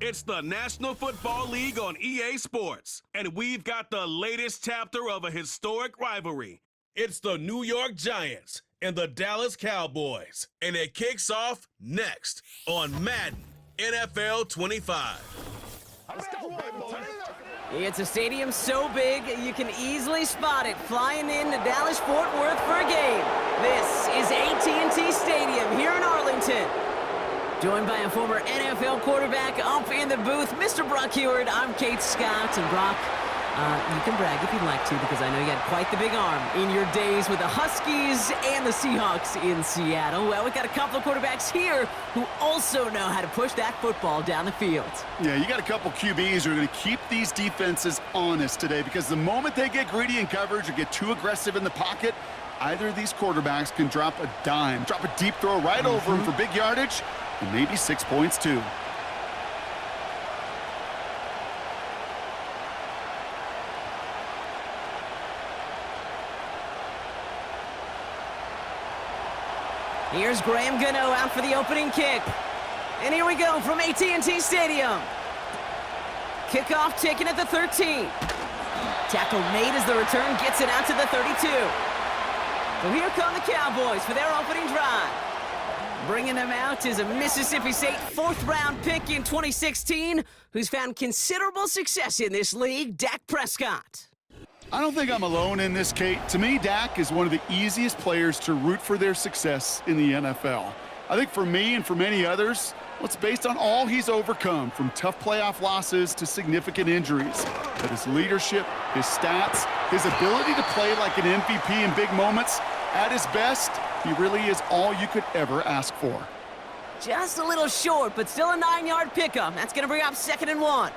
It's the National Football League on EA Sports, and we've got the latest chapter of a historic rivalry. It's the New York Giants and the Dallas Cowboys, and it kicks off next on Madden NFL 25. It's a stadium so big you can easily spot it flying into Dallas-Fort Worth for a game. This is AT&T Stadium here in Arlington. Joined by a former NFL quarterback up in the booth, Mr. Brock Heward. I'm Kate Scott, and Brock, you can brag if you'd like to, because I know you had quite the big arm in your days with the Huskies and the Seahawks in Seattle. Well, we've got a couple of quarterbacks here who also know how to push that football down the field. Yeah, you got a couple QBs who are going to keep these defenses honest today, because the moment they get greedy in coverage or get too aggressive in the pocket, either of these quarterbacks can drop a dime, drop a deep throw right over them for big yardage, and maybe 6 points too. Here's Graham Gano out for the opening kick. And here we go from AT&T Stadium. Kickoff taken at the 13. Tackle made as the return gets it out to the 32. So here come the Cowboys for their opening drive. Bringing them out is a Mississippi State fourth-round pick in 2016 who's found considerable success in this league, Dak Prescott. I don't think I'm alone in this, Kate. To me, Dak is one of the easiest players to root for their success in the NFL. I think for me and for many others, well, it's based on all he's overcome, from tough playoff losses to significant injuries. But his leadership, his stats, his ability to play like an MVP in big moments, at his best, he really is all you could ever ask for. Just a little short, but still a 9-yard pickup. That's going to bring up 2nd and 1.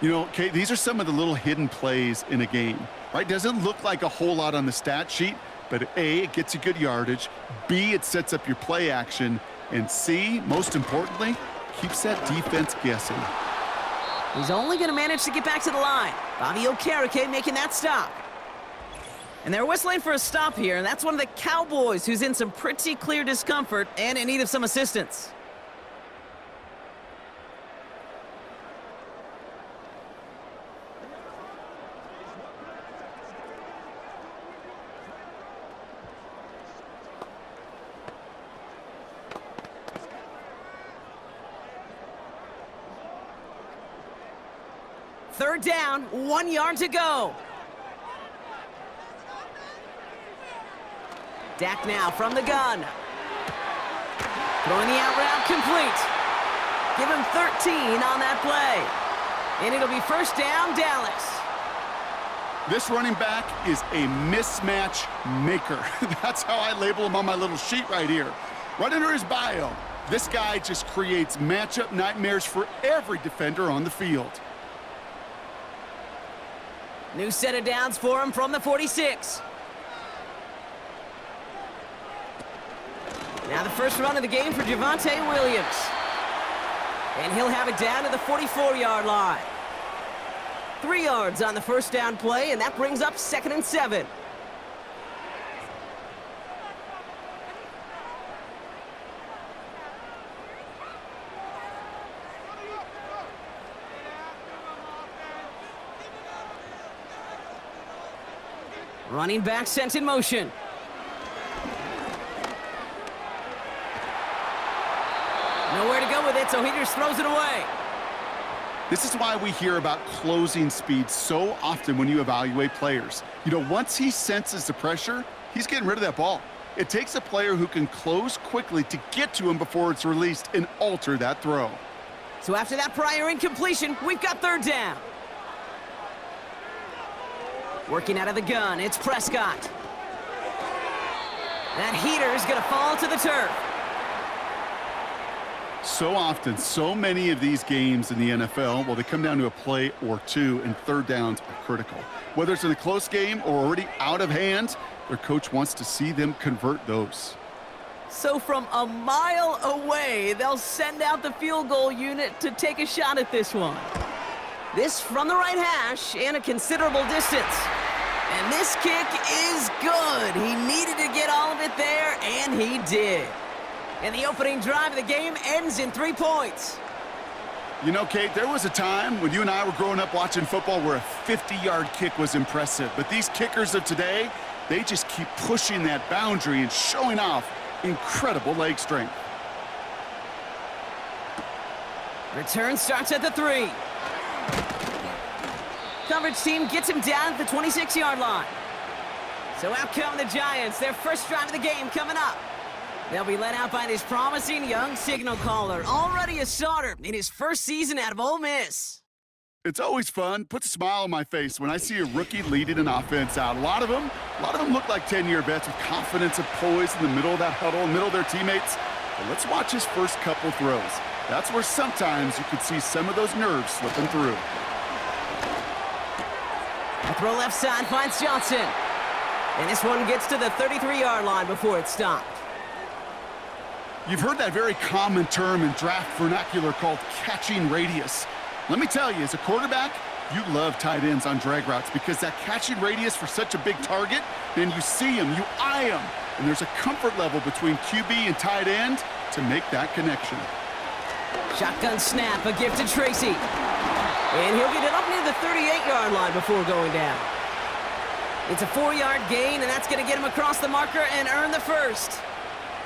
You know, Kate, these are some of the little hidden plays in a game, right? Doesn't look like a whole lot on the stat sheet, but A, it gets you good yardage, B, it sets up your play action, and C, most importantly, keeps that defense guessing. He's only going to manage to get back to the line. Bobby Okereke making that stop. And they're whistling for a stop here, and that's one of the Cowboys who's in some pretty clear discomfort and in need of some assistance. Third down, 1 yard to go. Dak now from the gun. Throwing the out route complete. Give him 13 on that play. And it'll be first down, Dallas. This running back is a mismatch maker. That's how I label him on my little sheet right here. Right under his bio, this guy just creates matchup nightmares for every defender on the field. New set of downs for him from the 46. Now the first run of the game for Javonte Williams. And he'll have it down to the 44-yard line. 3 yards on the first down play, and that brings up 2nd and 7. Running back sent in motion. Nowhere to go with it, so he just throws it away. This is why we hear about closing speed so often when you evaluate players. You know, once he senses the pressure, he's getting rid of that ball. It takes a player who can close quickly to get to him before it's released and alter that throw. So after that prior incompletion, we've got third down. Working out of the gun, it's Prescott. That heater is going to fall to the turf. So often, so many of these games in the NFL, well, they come down to a play or two, and third downs are critical. Whether it's in a close game or already out of hand, their coach wants to see them convert those. So from a mile away, they'll send out the field goal unit to take a shot at this one. This from the right hash and a considerable distance. And this kick is good. He needed to get all of it there, and he did. And the opening drive of the game ends in 3 points. You know, Kate, there was a time when you and I were growing up watching football where a 50-yard kick was impressive. But these kickers of today, they just keep pushing that boundary and showing off incredible leg strength. Return starts at the 3. Coverage team gets him down at the 26-yard line. So out come the Giants, their first drive of the game coming up. They'll be led out by this promising young signal caller, already a starter in his first season out of Ole Miss. It's always fun, puts a smile on my face when I see a rookie leading an offense out. A lot of them look like 10-year vets with confidence and poise in the middle of that huddle, in the middle of their teammates. But let's watch his first couple throws. That's where sometimes you could see some of those nerves slipping through. A throw left side finds Johnson. And this one gets to the 33-yard line before it's stopped. You've heard that very common term in draft vernacular called catching radius. Let me tell you, as a quarterback, you love tight ends on drag routes because that catching radius for such a big target, then you see him, you eye him, and there's a comfort level between QB and tight end to make that connection. Shotgun snap, a gift to Tracy. And he'll get it up near the 38-yard line before going down. It's a 4-yard gain, and that's going to get him across the marker and earn the first.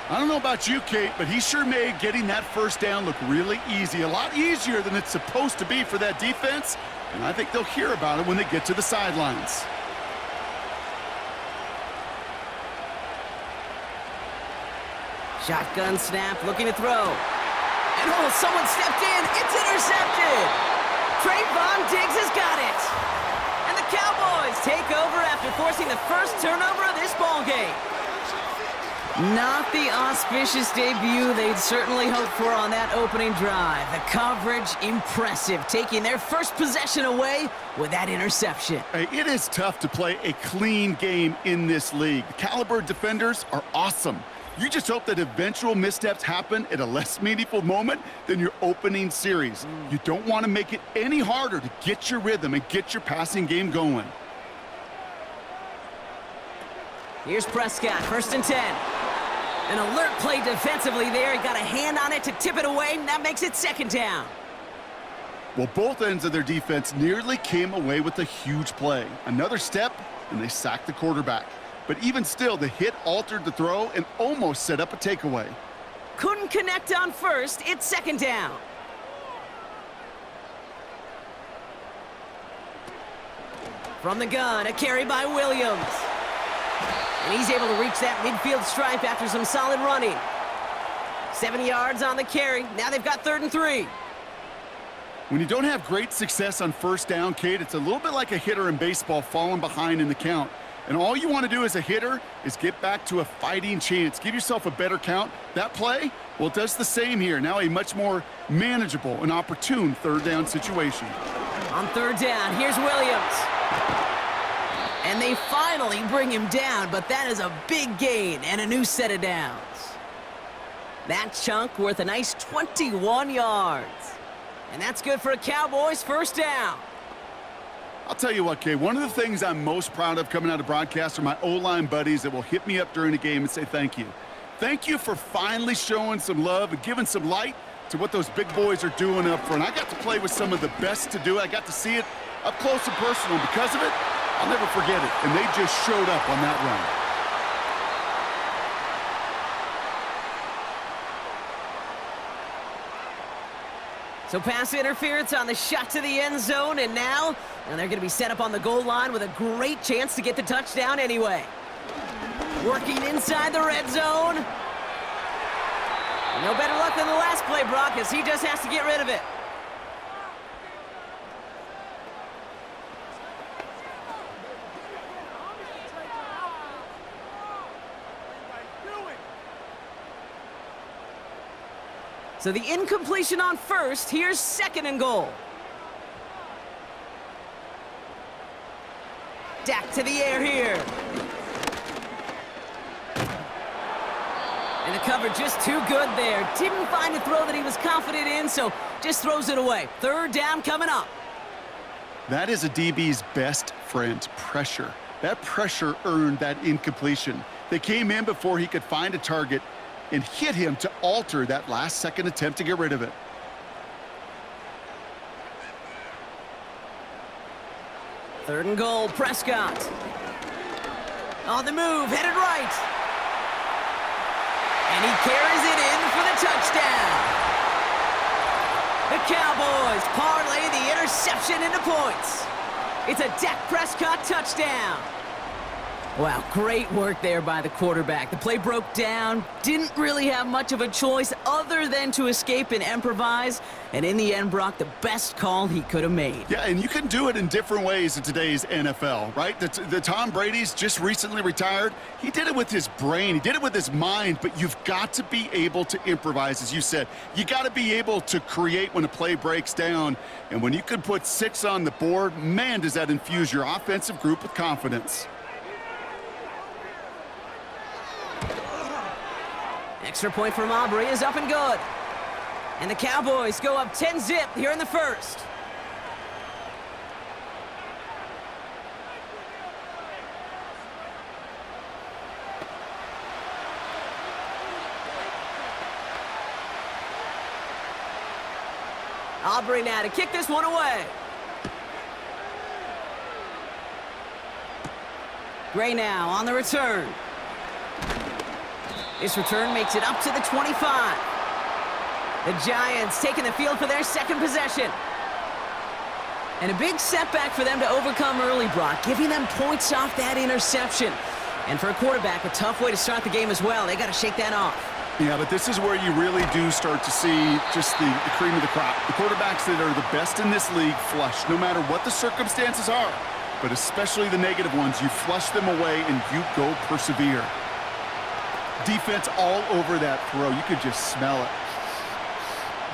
I don't know about you, Kate, but he sure made getting that first down look really easy. A lot easier than it's supposed to be for that defense, and I think they'll hear about it when they get to the sidelines. Shotgun snap, looking to throw. And oh, someone stepped in. It's intercepted. Trayvon Diggs has got it. And the Cowboys take over after forcing the first turnover of this ballgame. Not the auspicious debut they'd certainly hoped for on that opening drive. The coverage, impressive, taking their first possession away with that interception. Hey, it is tough to play a clean game in this league. The caliber defenders are awesome. You just hope that eventual missteps happen at a less meaningful moment than your opening series. You don't want to make it any harder to get your rhythm and get your passing game going. Here's Prescott, 1st and 10. An alert play defensively there. He got a hand on it to tip it away, and that makes it 2nd down. Well, both ends of their defense nearly came away with a huge play. Another step, and they sacked the quarterback. But even still, the hit altered the throw and almost set up a takeaway. Couldn't connect on first. It's 2nd down. From the gun, a carry by Williams. And he's able to reach that midfield stripe after some solid running. 7 yards on the carry. Now they've got 3rd and 3. When you don't have great success on 1st down, Kate, it's a little bit like a hitter in baseball falling behind in the count. And all you want to do as a hitter is get back to a fighting chance. Give yourself a better count. That play, well, it does the same here. Now a much more manageable and opportune 3rd down situation. On 3rd down, here's Williams. And they finally bring him down, but that is a big gain and a new set of downs. That chunk worth a nice 21 yards. And that's good for a Cowboys 1st down. I'll tell you what, Kay, one of the things I'm most proud of coming out of broadcast are my O-line buddies that will hit me up during the game and say thank you. Thank you for finally showing some love and giving some light to what those big boys are doing up front. I got to play with some of the best to do it. I got to see it up close and personal. Because of it, I'll never forget it. And they just showed up on that run. So pass interference on the shot to the end zone, and now they're going to be set up on the goal line with a great chance to get the touchdown anyway. Working inside the red zone. No better luck than the last play, Brock, as he just has to get rid of it. So the incompletion on 1st, here's 2nd and goal. Dak to the air here. And the cover just too good there. Didn't find a throw that he was confident in, so just throws it away. 3rd down coming up. That is a DB's best friend, pressure. That pressure earned that incompletion. They came in before he could find a target and hit him to alter that last-second attempt to get rid of it. 3rd and goal, Prescott. On the move, headed right. And he carries it in for the touchdown. The Cowboys parlay the interception into points. It's a Dak Prescott touchdown. Wow, great work there by the quarterback. The play broke down, didn't really have much of a choice other than to escape and improvise, and in the end, Brock, the best call he could have made. Yeah, and you can do it in different ways in today's NFL, right? The Tom Brady's just recently retired. He did it with his brain. He did it with his mind, but you've got to be able to improvise, as you said. You got to be able to create when a play breaks down, and when you can put 6 on the board, man, does that infuse your offensive group with confidence. Extra point from Aubrey is up and good. And the Cowboys go up 10-zip here in the first. Aubrey now to kick this one away. Gray now on the return. This return makes it up to the 25. The Giants taking the field for their second possession. And a big setback for them to overcome early, Brock, giving them points off that interception. And for a quarterback, a tough way to start the game as well. They got to shake that off. Yeah, but this is where you really do start to see just the cream of the crop. The quarterbacks that are the best in this league flush, no matter what the circumstances are. But especially the negative ones, you flush them away and you go persevere. Defense all over that throw. You could just smell it.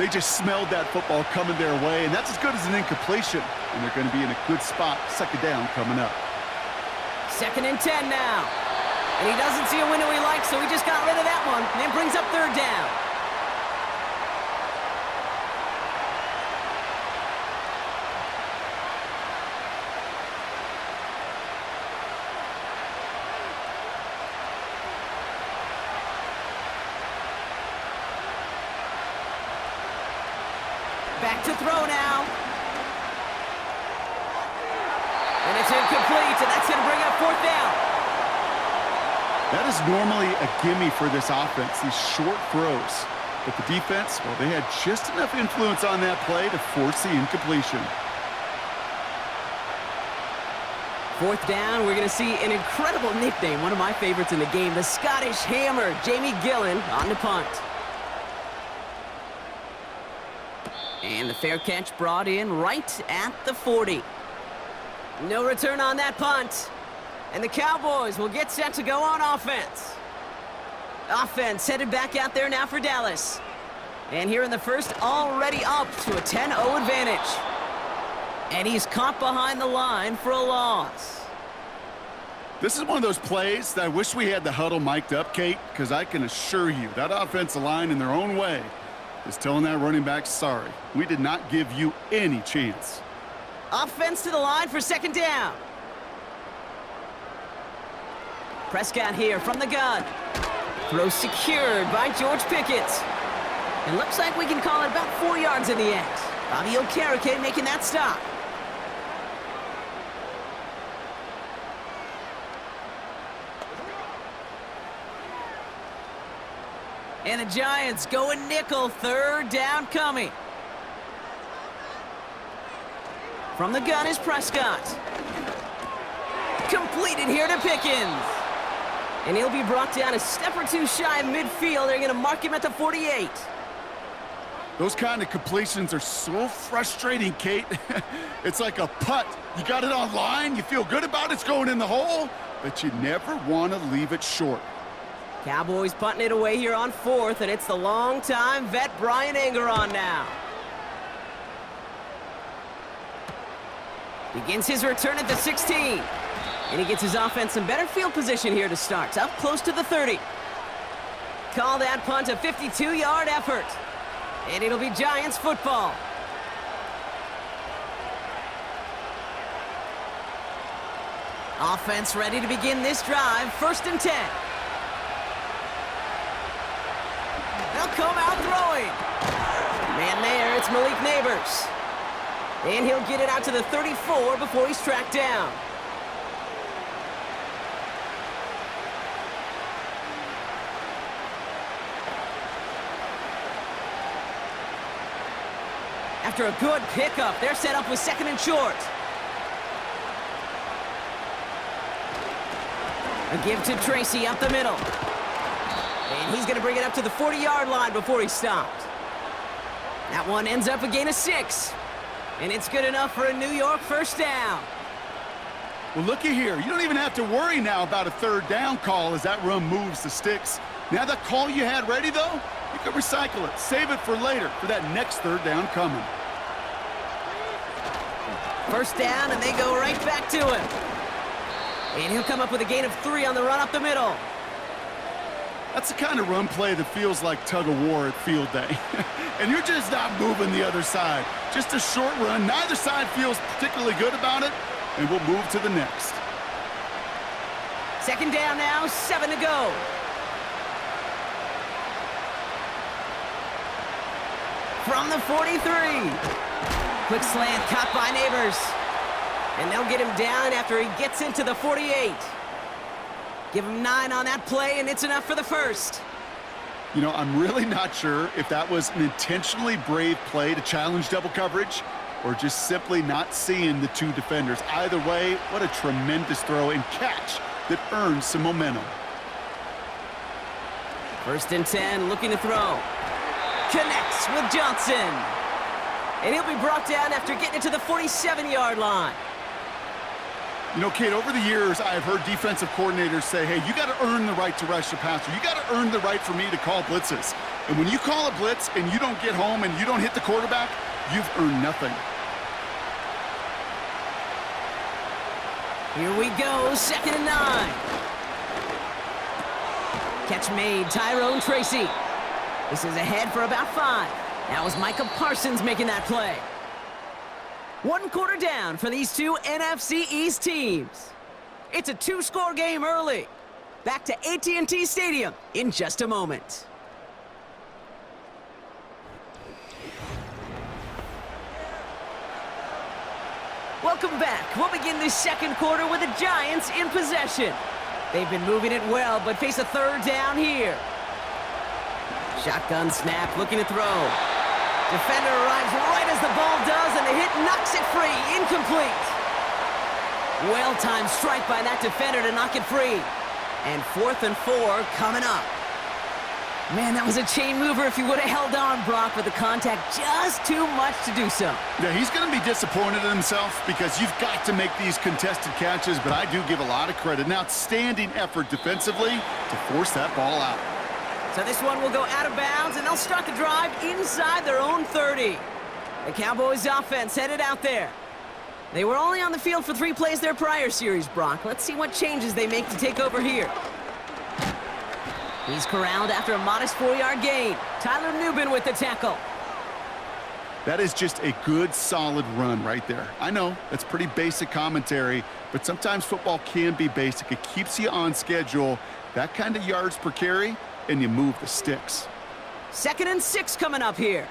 They just smelled that football coming their way, and that's as good as an incompletion. And they're going to be in a good spot, second down coming up. 2nd and 10 now. And he doesn't see a window he likes, so he just got rid of that one. And it brings up 3rd down. Back to throw now. And it's incomplete, and that's going to bring up 4th down. That is normally a gimme for this offense, these short throws. But the defense, well, they had just enough influence on that play to force the incompletion. 4th down, we're going to see an incredible nickname, one of my favorites in the game, the Scottish Hammer, Jamie Gillen on the punt. And the fair catch brought in right at the 40. No return on that punt. And the Cowboys will get set to go on offense. Offense headed back out there now for Dallas. And here in the first, already up to a 10-0 advantage. And he's caught behind the line for a loss. This is one of those plays that I wish we had the huddle mic'd up, Kate, because I can assure you that offensive line in their own way is telling that running back, sorry, we did not give you any chance. Offense to the line for 2nd down. Prescott here from the gun. Throw secured by George Pickett. It looks like we can call it about 4 yards in the end. Bobby Okereke making that stop. And the Giants going nickel, 3rd down coming. From the gun is Prescott. Completed here to Pickens. And he'll be brought down a step or two shy of midfield. They're going to mark him at the 48. Those kind of completions are so frustrating, Kate. It's like a putt. You got it on line, you feel good about it's going in the hole, but you never want to leave it short. Cowboys punting it away here on 4th, and it's the long-time vet Brian Engeron now. Begins his return at the 16. And he gets his offense in better field position here to start. Up close to the 30. Call that punt a 52-yard effort. And it'll be Giants football. Offense ready to begin this drive. 1st and 10. They'll come out throwing. Man there, it's Malik Neighbors. And he'll get it out to the 34 before he's tracked down. After a good pickup, they're set up with second and short. A give to Tracy up the middle. And he's going to bring it up to the 40-yard line before he stopped. That one ends up a gain of 6. And it's good enough for a New York first down. Well, looky here. You don't even have to worry now about a third down call as that run moves the sticks. Now that call you had ready, though, you can recycle it. Save it for later for that next third down coming. First down, and they go right back to him. And he'll come up with a gain of 3 on the run up the middle. That's the kind of run play that feels like tug-of-war at field day. And you're just not moving the other side. Just a short run. Neither side feels particularly good about it, and we'll move to the next. Second down now, 7 to go. From the 43. Quick slant caught by Neighbors. And they'll get him down after he gets into the 48. Give him 9 on that play, and it's enough for the first. You know, I'm really not sure if that was an intentionally brave play to challenge double coverage or just simply not seeing the two defenders. Either way, what a tremendous throw and catch that earns some momentum. First and 10, looking to throw. Connects with Johnson. And he'll be brought down after getting it to the 47-yard line. You know, Kate, over the years, I've heard defensive coordinators say, hey, you got to earn the right to rush the passer. You got to earn the right for me to call blitzes. And when you call a blitz and you don't get home and you don't hit the quarterback, you've earned nothing. Here we go, 2nd and 9. Catch made, Tyrone Tracy. This is ahead for about 5. That was Micah Parsons making that play. 1 quarter down for these two NFC East teams. It's a 2-score game early. Back to AT&T Stadium in just a moment. Welcome back. We'll begin this second quarter with the Giants in possession. They've been moving it well, but face a third down here. Shotgun snap, looking to throw. Defender arrives right as the ball does, and the hit knocks it free. Incomplete. Well-timed strike by that defender to knock it free. And 4th and 4 coming up. Man, that was a chain mover if he would have held on, Brock, but the contact just too much to do so. Yeah, he's going to be disappointed in himself because you've got to make these contested catches, but I do give a lot of credit. An outstanding effort defensively to force that ball out. So this one will go out of bounds, and they'll start the drive inside their own 30. The Cowboys offense headed out there. They were only on the field for 3 plays their prior series, Brock. Let's see what changes they make to take over here. He's corralled after a modest 4-yard gain. Tyler Nubin with the tackle. That is just a good, solid run right there. I know, that's pretty basic commentary, but sometimes football can be basic. It keeps you on schedule. That kind of yards per carry, and you move the sticks. 2nd and 6 coming up here.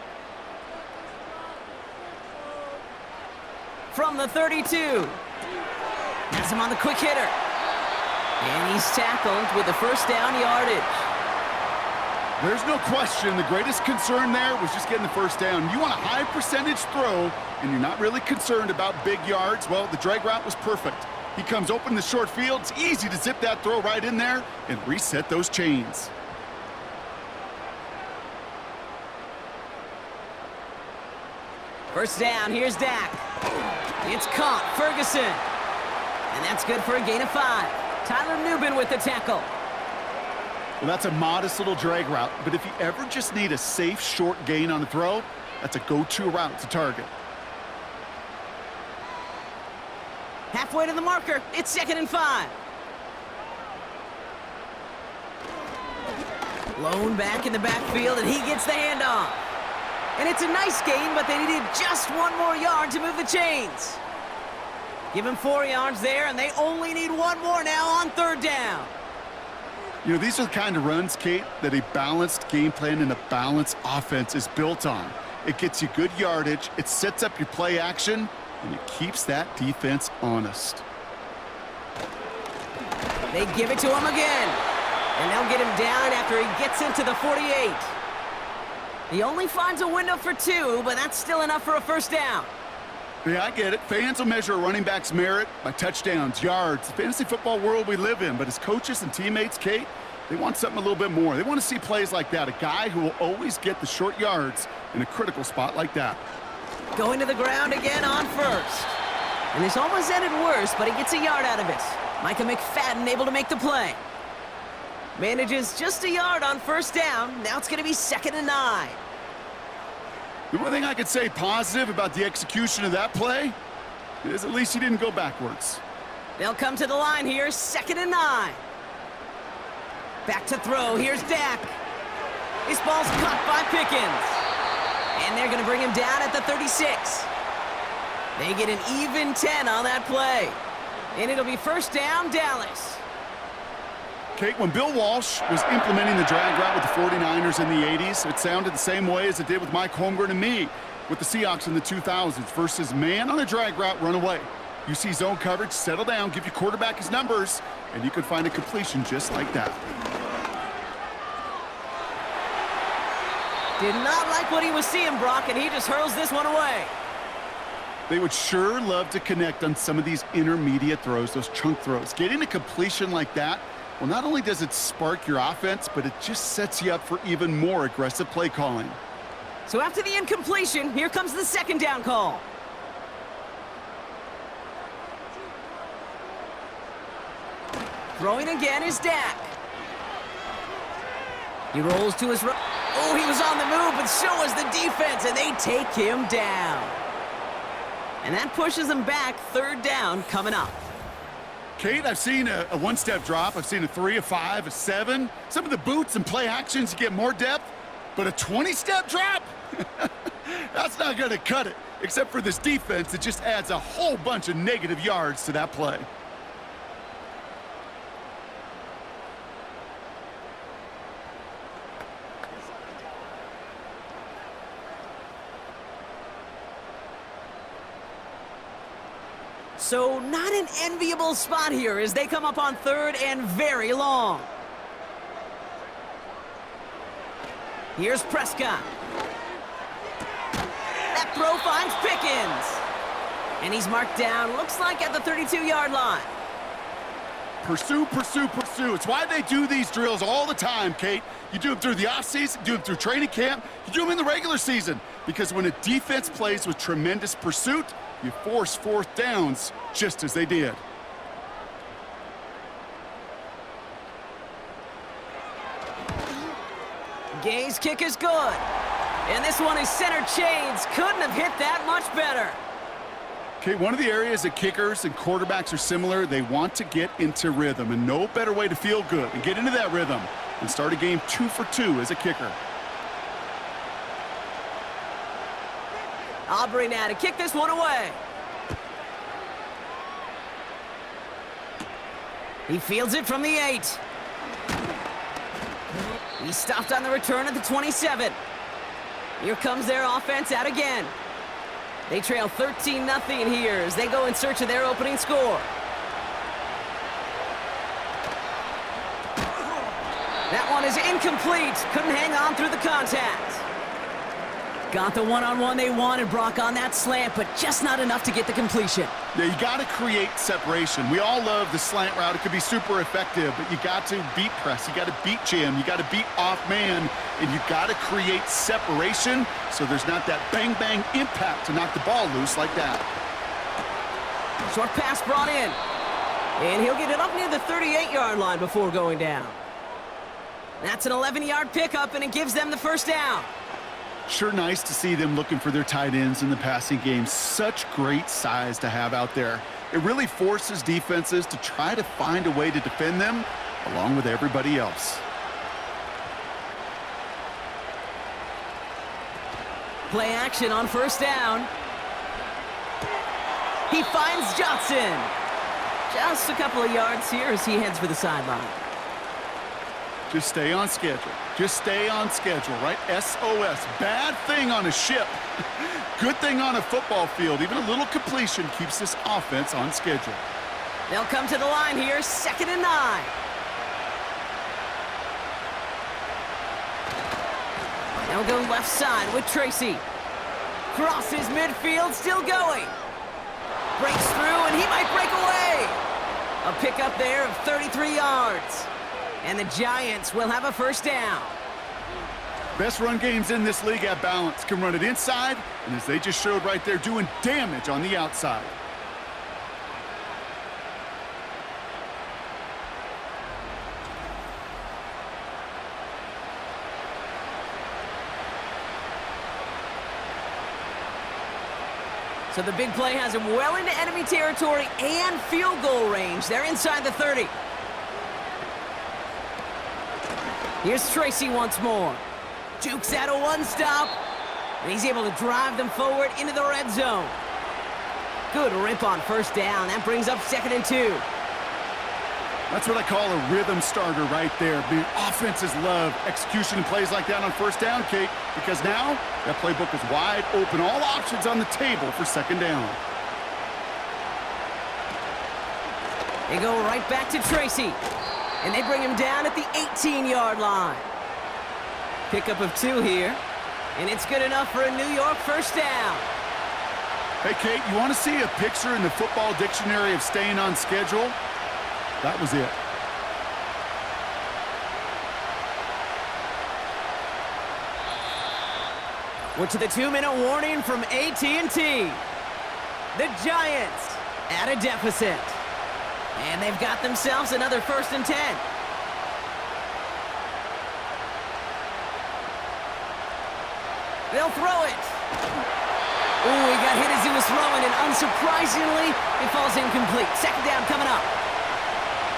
From the 32. Has him on the quick hitter. And he's tackled with the first down yardage. There's no question the greatest concern there was just getting the first down. You want a high percentage throw, and you're not really concerned about big yards. Well, the drag route was perfect. He comes open in the short field. It's easy to zip that throw right in there and reset those chains. First down, here's Dak. It's caught, Ferguson. And that's good for a gain of 5. Tyler Nubin with the tackle. Well, that's a modest little drag route, but if you ever just need a safe, short gain on a throw, that's a go-to route to target. Halfway to the marker, it's 2nd and 5. Lone back in the backfield, and he gets the handoff. And it's a nice gain, but they needed just 1 more yard to move the chains. Give him 4 yards there, and they only need 1 more now on 3rd down. You know, these are the kind of runs, Kate, that a balanced game plan and a balanced offense is built on. It gets you good yardage, it sets up your play action, and it keeps that defense honest. They give it to him again. And they'll get him down after he gets into the 48. He only finds a window for 2, but that's still enough for a first down. Yeah, I get it. Fans will measure a running back's merit by touchdowns, yards, the fantasy football world we live in. But as coaches and teammates, Kate, they want something a little bit more. They want to see plays like that, a guy who will always get the short yards in a critical spot like that. Going to the ground again on first. And this almost ended worse, but he gets a yard out of it. Micah McFadden able to make the play. Manages just a yard on first down. Now it's going to be 2nd and 9. The one thing I could say positive about the execution of that play is at least he didn't go backwards. They'll come to the line here, 2nd and 9. Back to throw, here's Dak. This ball's caught by Pickens. And they're going to bring him down at the 36. They get an even 10 on that play. And it'll be first down, Dallas. Kate, when Bill Walsh was implementing the drag route with the 49ers in the 80s, it sounded the same way as it did with Mike Holmgren and me with the Seahawks in the 2000s versus man on a drag route, run away. You see zone coverage, settle down, give your quarterback his numbers, and you can find a completion just like that. Did not like what he was seeing, Brock, and he just hurls this one away. They would sure love to connect on some of these intermediate throws, those chunk throws. Getting a completion like that, well, not only does it spark your offense, but it just sets you up for even more aggressive play calling. So after the incompletion, here comes the 2nd down call. Throwing again is Dak. He rolls to his right. Oh, he was on the move, but so was the defense, and they take him down. And that pushes him back, 3rd down coming up. Kate, I've seen a one-step drop. I've seen a 3, a 5, a 7. Some of the boots and play actions, you get more depth. But a 20-step drop? That's not going to cut it. Except for this defense, it just adds a whole bunch of negative yards to that play. So not an enviable spot here as they come up on 3rd and very long. Here's Prescott. That throw finds Pickens. And he's marked down, looks like at the 32-yard line. Pursue, pursue, pursue. It's why they do these drills all the time, Kate. You do them through the offseason, you do them through training camp, you do them in the regular season. Because when a defense plays with tremendous pursuit, you force 4th downs just as they did. Gay's kick is good. And this one is center chains. Couldn't have hit that much better. Okay, one of the areas that kickers and quarterbacks are similar, they want to get into rhythm. And no better way to feel good and get into that rhythm than start a game 2 for 2 as a kicker. Aubrey now to kick this one away. He fields it from the 8. He stopped on the return at the 27. Here comes their offense out again. They trail 13-0 here as they go in search of their opening score. That one is incomplete. Couldn't hang on through the contact. Got the one-on-one they wanted, Brock, on that slant, but just not enough to get the completion. Yeah, you got to create separation. We all love the slant route. It could be super effective, but you got to beat press. You got to beat jam. You got to beat off man, and you got to create separation so there's not that bang-bang impact to knock the ball loose like that. Short pass brought in, and he'll get it up near the 38-yard line before going down. That's an 11-yard pickup, and it gives them the first down. Sure nice to see them looking for their tight ends in the passing game. Such great size to have out there. It really forces defenses to try to find a way to defend them along with everybody else. Play action on first down. He finds Jaxson. Just a couple of yards here as he heads for the sideline. Just stay on schedule. Just stay on schedule, right? SOS. Bad thing on a ship. Good thing on a football field. Even a little completion keeps this offense on schedule. They'll come to the line here, 2nd and 9. They'll go left side with Tracy. Crosses midfield, still going. Breaks through, and he might break away. A pickup there of 33 yards. And the Giants will have a first down. Best run games in this league at balance. Can run it inside, and as they just showed right there, doing damage on the outside. So the big play has him well into enemy territory and field goal range. They're inside the 30. Here's Tracy once more. Jukes out a one-stop, and he's able to drive them forward into the red zone. Good rip on first down. That brings up 2nd and 2. That's what I call a rhythm starter right there. The offenses love execution and plays like that on first down, Kate, because now that playbook is wide open. All options on the table for 2nd down. They go right back to Tracy, and they bring him down at the 18-yard line. Pickup of 2 here, and it's good enough for a New York first down. Hey, Kate, you want to see a picture in the football dictionary of staying on schedule? That was it. We're to the 2-minute warning from AT&T. The Giants at a deficit. And they've got themselves another 1st and 10. They'll throw it. Ooh, he got hit as he was throwing, and unsurprisingly, it falls incomplete. 2nd down coming up.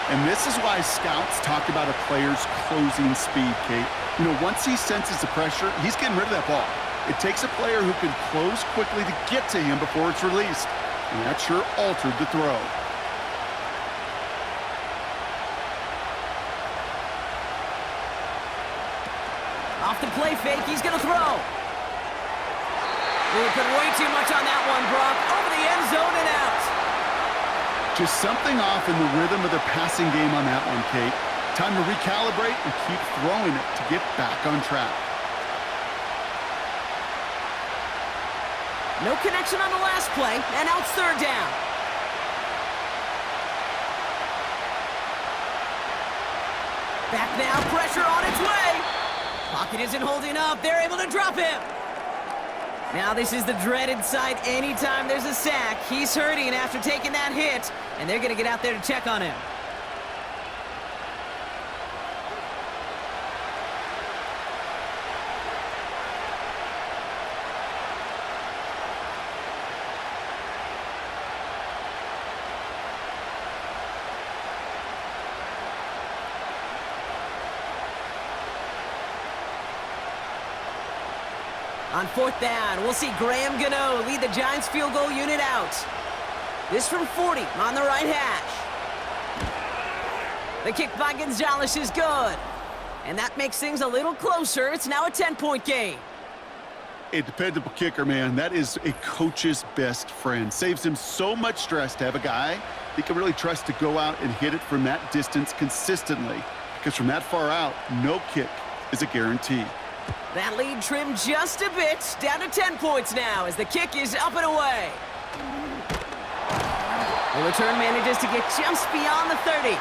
And this is why scouts talk about a player's closing speed, Kate. You know, once he senses the pressure, he's getting rid of that ball. It takes a player who can close quickly to get to him before it's released. And that sure altered the throw. Off the play fake, he's going to throw. He put way too much on that one, Brock. Over the end zone and out. Just something off in the rhythm of the passing game on that one, Kate. Time to recalibrate and keep throwing it to get back on track. No connection on the last play, and now it's 3rd down. Back now, pressure on its way. Pocket isn't holding up. They're able to drop him. Now this is the dreaded sight anytime there's a sack. He's hurting after taking that hit, and they're going to get out there to check on him. On 4th down, we'll see Graham Gano lead the Giants field goal unit out. This from 40 on the right hash. The kick by Gonzalez is good. And that makes things a little closer. It's now a 10-point game. A dependable kicker, man. That is a coach's best friend. Saves him so much stress to have a guy he can really trust to go out and hit it from that distance consistently. Because from that far out, no kick is a guarantee. That lead trimmed just a bit, down to 10 points now as the kick is up and away. The return manages to get just beyond the 30.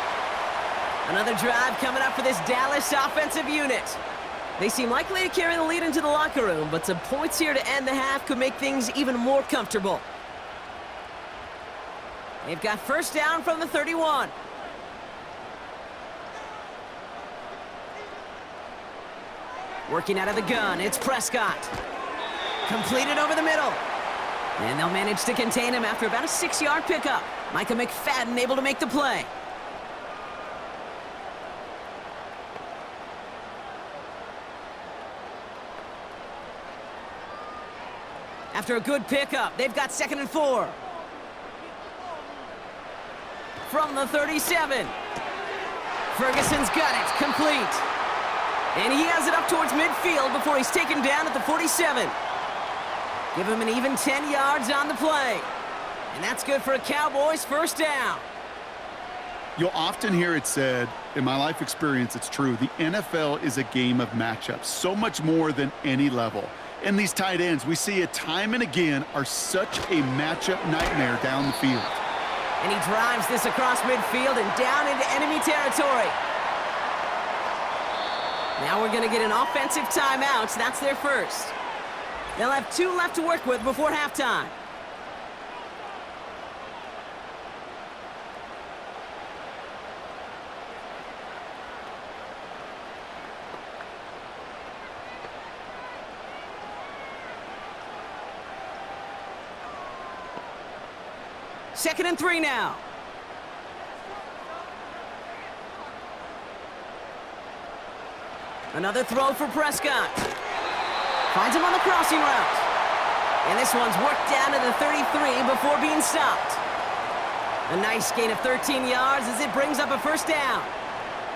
Another drive coming up for this Dallas offensive unit. They seem likely to carry the lead into the locker room, but some points here to end the half could make things even more comfortable. They've got first down from the 31. Working out of the gun, it's Prescott. Completed over the middle. And they'll manage to contain him after about a 6-yard pickup. Micah McFadden able to make the play. After a good pickup, they've got 2nd and 4. From the 37. Ferguson's got it, complete. And he has it up towards midfield before he's taken down at the 47. Give him an even 10 yards on the play. And that's good for a Cowboys first down. You'll often hear it said, in my life experience, it's true, the NFL is a game of matchups, so much more than any level. And these tight ends, we see it time and again, are such a matchup nightmare down the field. And he drives this across midfield and down into enemy territory. Now we're going to get an offensive timeout. That's their first. They'll have 2 left to work with before halftime. Second and 3 now. Another throw for Prescott. Finds him on the crossing route. And this one's worked down to the 33 before being stopped. A nice gain of 13 yards as it brings up a first down.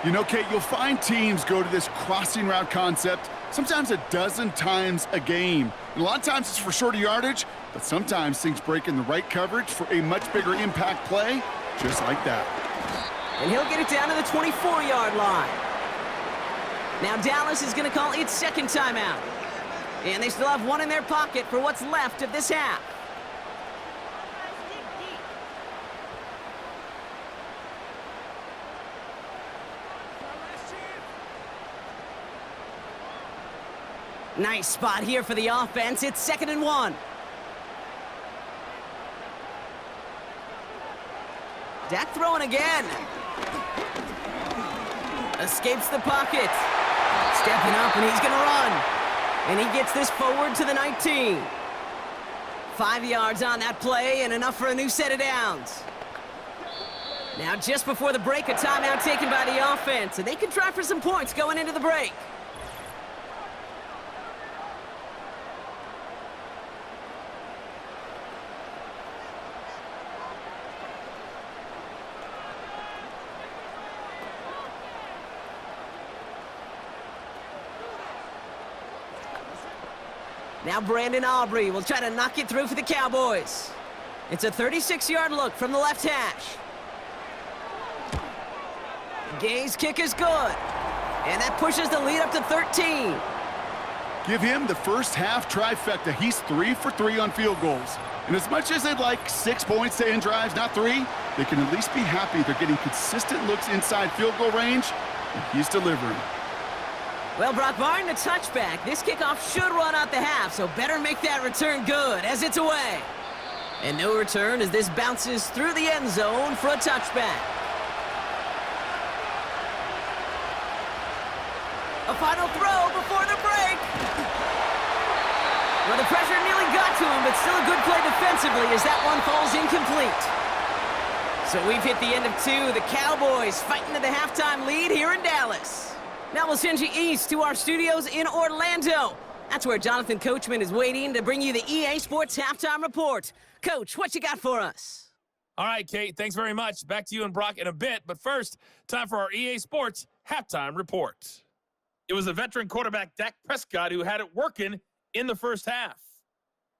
You know, Kate, you'll find teams go to this crossing route concept sometimes a dozen times a game. And a lot of times it's for shorter yardage, but sometimes things break in the right coverage for a much bigger impact play, just like that. And he'll get it down to the 24-yard line. Now Dallas is going to call its second timeout. And they still have 1 in their pocket for what's left of this half. Nice spot here for the offense. It's 2nd and 1. Dak throwing again. Escapes the pocket. Stepping up, and he's going to run. And he gets this forward to the 19. 5 yards on that play, and enough for a new set of downs. Now, just before the break, a timeout taken by the offense, and they can try for some points going into the break. Now Brandon Aubrey will try to knock it through for the Cowboys. It's a 36-yard look from the left hash. Gay's kick is good. And that pushes the lead up to 13. Give him the first half trifecta. He's 3 for 3 on field goals. And as much as they'd like 6 points to end drives, not 3, they can at least be happy they're getting consistent looks inside field goal range, and he's delivering. Well, Brock, barring the touchback, this kickoff should run out the half, so better make that return good as it's away. And no return as this bounces through the end zone for a touchback. A final throw before the break. Well, the pressure nearly got to him, but still a good play defensively as that one falls incomplete. So we've hit the end of 2. The Cowboys fighting to the halftime lead here in Dallas. Now we'll send you east to our studios in Orlando. That's where Jonathan Coachman is waiting to bring you the EA Sports Halftime Report. Coach, what you got for us? All right, Kate, thanks very much. Back to you and Brock in a bit. But first, time for our EA Sports Halftime Report. It was the veteran quarterback Dak Prescott who had it working in the first half.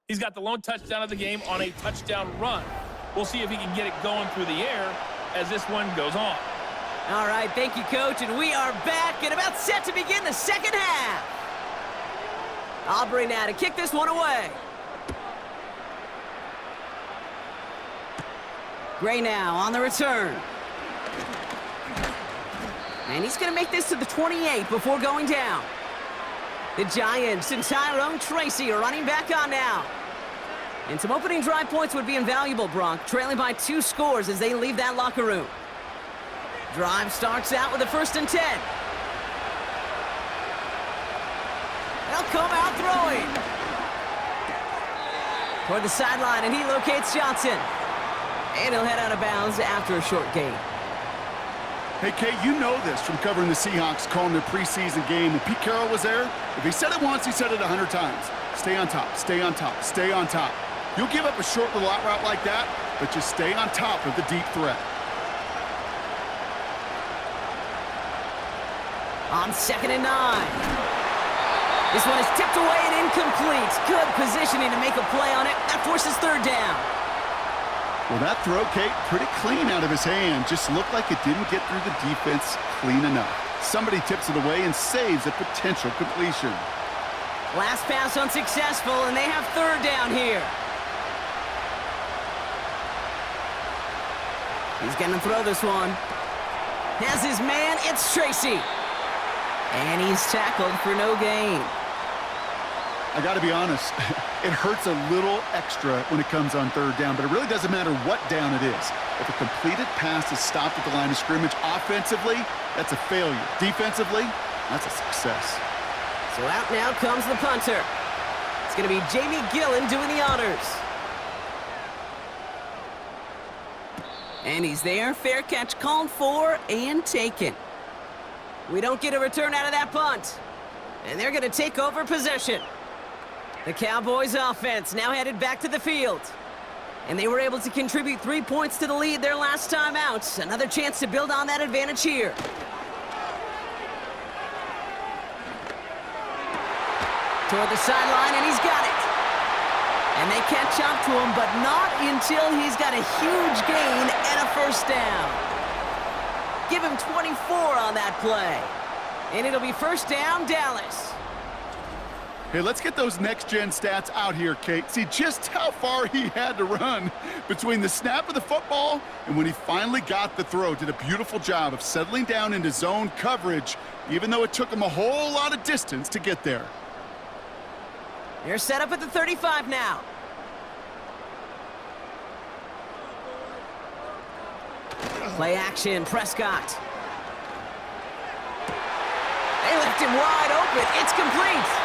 He's got the lone touchdown of the game on a touchdown run. We'll see if he can get it going through the air as this one goes on. All right, thank you, Coach, and we are back and about set to begin the second half. Aubrey now to kick this one away. Gray now on the return. And he's going to make this to the 28 before going down. The Giants and Tyrone Tracy are running back on now. And some opening drive points would be invaluable, Brock, trailing by 2 scores as they leave that locker room. Drive starts out with a 1st and 10. They'll come out throwing. Toward the sideline, and he locates Johnson. And he'll head out of bounds after a short gain. Hey, Kate, you know this from covering the Seahawks, calling their preseason game. When Pete Carroll was there, if he said it once, he said it 100 times. Stay on top, stay on top, stay on top. You'll give up a short little out route like that, but just stay on top of the deep threat. On 2nd and 9. This one is tipped away and incomplete. Good positioning to make a play on it. That forces 3rd down. Well, that throw, Kate, pretty clean out of his hand. Just looked like it didn't get through the defense clean enough. Somebody tips it away and saves a potential completion. Last pass unsuccessful, and they have 3rd down here. He's going to throw this one. Has his man, it's Tracy. And he's tackled for no gain. I got to be honest, it hurts a little extra when it comes on 3rd down, but it really doesn't matter what down it is. If a completed pass is stopped at the line of scrimmage offensively, that's a failure. Defensively, that's a success. So out now comes the punter. It's going to be Jamie Gillen doing the honors. And he's there. Fair catch called for and taken. We don't get a return out of that punt. And they're going to take over possession. The Cowboys offense now headed back to the field. And they were able to contribute 3 points to the lead their last time out. Another chance to build on that advantage here. Toward the sideline, and he's got it. And they catch up to him, but not until he's got a huge gain and a 1st down. Give him 24 on that play. And it'll be 1st down, Dallas. Hey, let's get those next-gen stats out here, Kate. See just how far he had to run between the snap of the football and when he finally got the throw. Did a beautiful job of settling down into zone coverage, even though it took him a whole lot of distance to get there. They're set up at the 35 now. Play action, Prescott. They left him wide open. It's complete.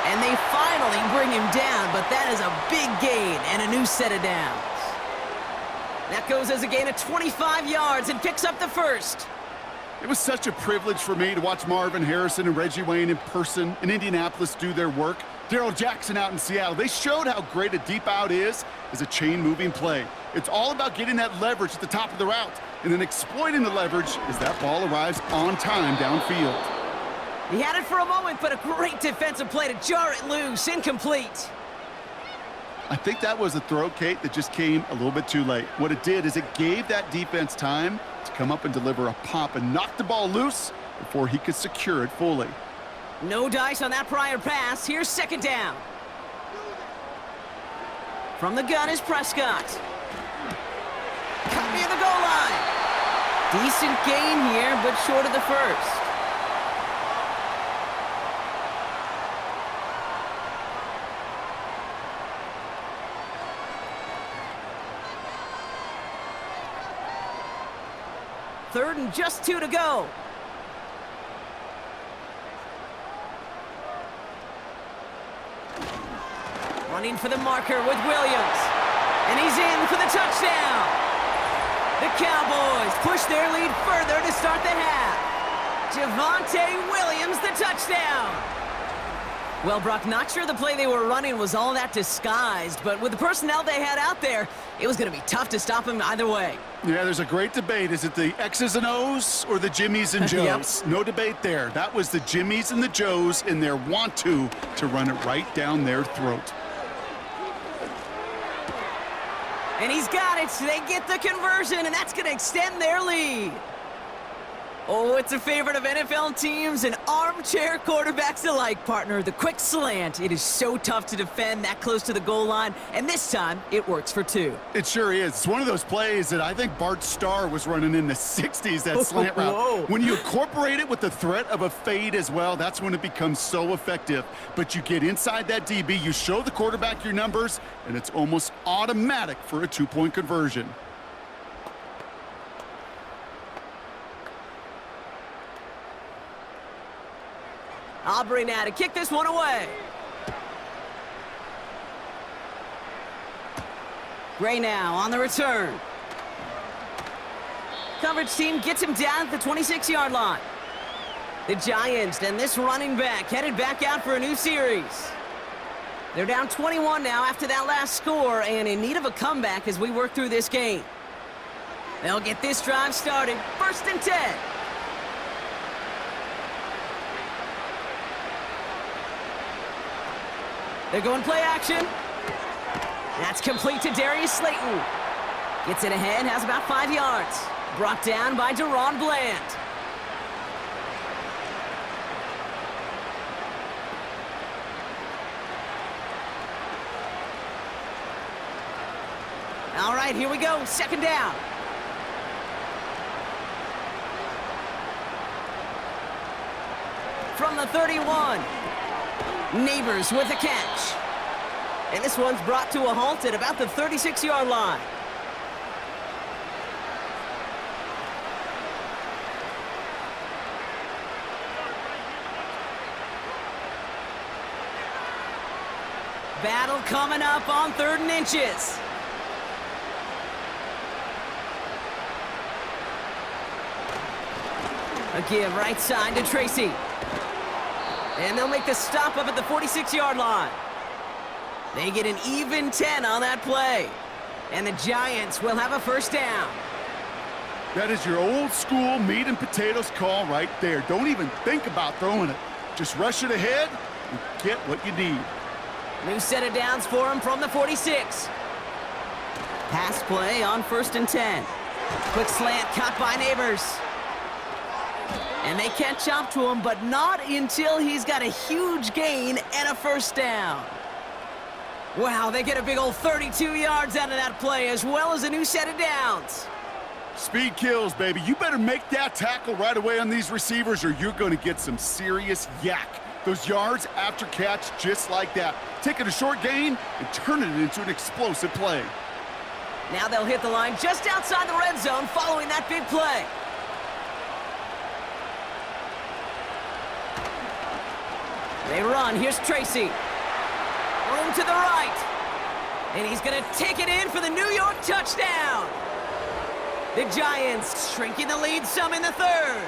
And they finally bring him down, but that is a big gain and a new set of downs. That goes as a gain of 25 yards and picks up the 1st. It was such a privilege for me to watch Marvin Harrison and Reggie Wayne in person in Indianapolis do their work. Daryl Jaxson out in Seattle. They showed how great a deep out is as a chain-moving play. It's all about getting that leverage at the top of the route and then exploiting the leverage as that ball arrives on time downfield. He had it for a moment, but a great defensive play to jar it loose. Incomplete. I think that was a throw, Kate, that just came a little bit too late. What it did is it gave that defense time to come up and deliver a pop and knock the ball loose before he could secure it fully. No dice on that prior pass. Here's 2nd down. From the gun is Prescott. Cut near the goal line. Decent gain here, but short of the 1st. Third and just 2 to go. Running for the marker with Williams. And he's in for the touchdown. The Cowboys push their lead further to start the half. Javonte Williams, the touchdown. Well, Brock, not sure the play they were running was all that disguised, but with the personnel they had out there, it was going to be tough to stop him either way. Yeah, there's a great debate. Is it the X's and O's or the Jimmies and Joes? Yep. No debate there. That was the Jimmies and the Joes in their want-to run it right down their throat. And he's got it. They get the conversion, and that's going to extend their lead. Oh, it's a favorite of NFL teams and armchair quarterbacks alike, partner. The quick slant. It is so tough to defend that close to the goal line, and this time it works for 2. It sure is. It's one of those plays that I think Bart Starr was running in the 60s, that slant route. Whoa. When you incorporate it with the threat of a fade as well, that's when it becomes so effective. But you get inside that DB, you show the quarterback your numbers, and it's almost automatic for a 2-point conversion. Aubrey now to kick this one away. Gray now on the return. Coverage team gets him down at the 26-yard line. The Giants and this running back headed back out for a new series. They're down 21 now after that last score and in need of a comeback as we work through this game. They'll get this drive started. 1st and 10. They're going play action. That's complete to Darius Slayton. Gets it ahead, has about 5 yards. Brought down by Deron Bland. All right, here we go. Second down. From the 31. Neighbors with a catch. And this one's brought to a halt at about the 36-yard line. Battle coming up on 3rd and inches. A give right side to Tracy. And they'll make the stop up at the 46-yard line. They get an even 10 on that play. And the Giants will have a first down. That is your old school meat and potatoes call right there. Don't even think about throwing it. Just rush it ahead and get what you need. New set of downs for him from the 46. Pass play on 1st and 10. Quick slant caught by Neighbors. And they catch up to him, but not until he's got a huge gain and a first down. Wow, they get a big old 32 yards out of that play, as well as a new set of downs. Speed kills, baby. You better make that tackle right away on these receivers, or you're going to get some serious yak. Those yards after catch just like that. Taking a short gain and turning it into an explosive play. Now they'll hit the line just outside the red zone following that big play. They run. Here's Tracy. Room to the right. And he's going to take it in for the New York touchdown. The Giants shrinking the lead some in the 3rd.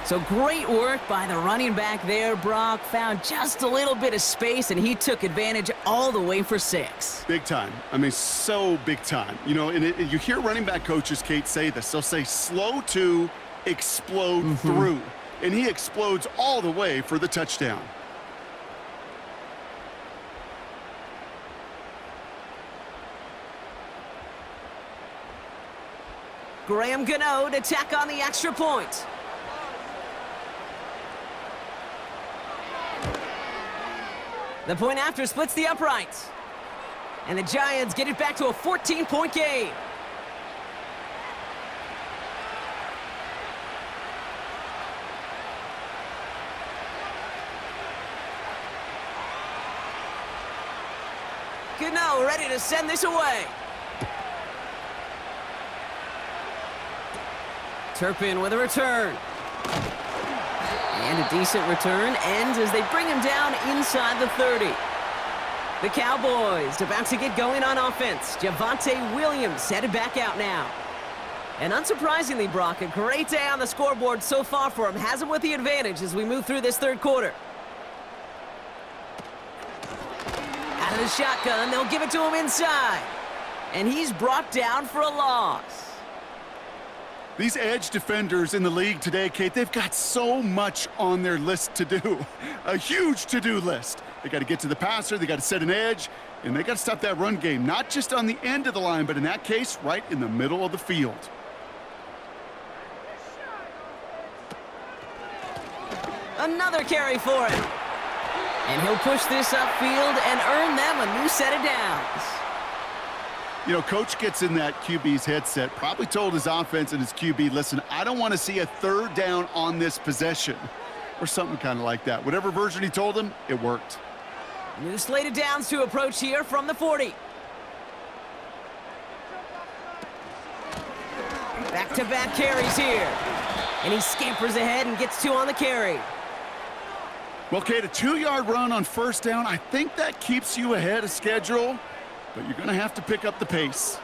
So great work by the running back there. Brock found just a little bit of space, and he took advantage all the way for 6. Big time. I mean, so big time. You know, and you hear running back coaches, Kate, say this. They'll say slow to explode through. And he explodes all the way for the touchdown. Graham Gano to tack on the extra point. The point after splits the uprights. And the Giants get it back to a 14-point game. Gano ready to send this away. Turpin with a return. And a decent return ends as they bring him down inside the 30. The Cowboys about to get going on offense. Javonte Williams headed back out now. And unsurprisingly, Brock, a great day on the scoreboard so far for him. Has him with the advantage as we move through this 3rd quarter. Out of the shotgun, they'll give it to him inside. And he's brought down for a loss. These edge defenders in the league today, Kate, they've got so much on their list to do. A huge to-do list. They got to get to the passer, they got to set an edge, and they got to stop that run game, not just on the end of the line, but in that case, right in the middle of the field. Another carry for him. And he'll push this upfield and earn them a new set of downs. You know, coach gets in that QB's headset, probably told his offense and his QB, listen, I don't want to see a 3rd down on this possession, or something kind of like that. Whatever version he told him, it worked. New slate of downs to approach here from the 40. Back-to-back carries here. And he scampers ahead and gets 2 on the carry. Well, Kate, a 2-yard run on 1st down, I think that keeps you ahead of schedule. But you're going to have to pick up the pace.